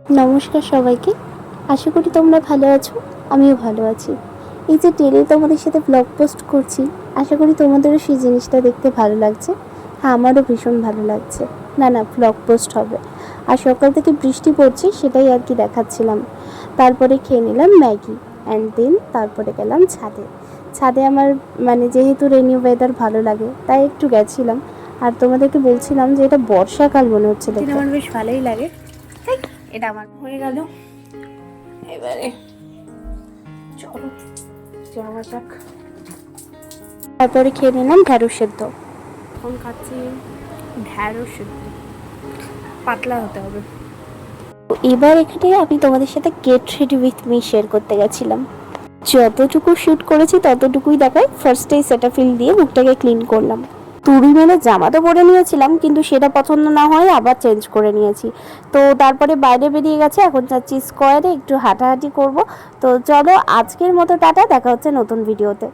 নমস্কার সবাইকে। আশা করি তোমরা ভালো আছো, আমিও ভালো আছি। এই যে ডেলি তোমাদের সাথে ব্লগ পোস্ট করছি, আশা করি তোমাদেরও সেই জিনিসটা দেখতে ভালো লাগছে। হ্যাঁ, আমারও ভীষণ ভালো লাগছে। না ব্লগ পোস্ট হবে। আর সকাল থেকে বৃষ্টি পড়ছে, সেটাই আর কি দেখাচ্ছিলাম। তারপরে খেয়ে নিলাম ম্যাগি অ্যান্ড দেন তারপরে গেলাম ছাদে। ছাদে আমার যেহেতু রেনি ওয়েদার ভালো লাগে, তাই একটু গেছিলাম। আর তোমাদেরকে বলছিলাম যে এটা বর্ষাকাল মনে হচ্ছে দেখতে। আমার বেশ ভালোই লাগে। এটা আমার হয়ে গেল। এবারে চলো যাওয়া যাক। তারপরে খেয়ে নিলাম ঢ্যাঁড়স সেদ্ধ। এখন খাচ্ছি ঢ্যাঁড়স সেদ্ধ, পাতলা হতে হবে। এবার এখানে আমি তোমাদের সাথে get ready with me share করতে গেছিলাম। যতটুকু শ্যুট করেছি ততটুকুই দেখায়। ফার্স্টেই সেটাফিল দিয়ে মুখটাকে ক্লিন করলাম। তুড়ি মেলে জামা তো পরে নিয়েছিলাম, কিন্তু সেটা পছন্দ না হয় আবার চেঞ্জ করে নিয়েছি। তো তারপরে বাইরে বেরিয়ে গেছে, এখন যাচ্ছি স্কোয়ারে একটু হাঁটাহাঁটি করব। তো চলো, আজকের মতো টাটা, দেখা হচ্ছে নতুন ভিডিওতে।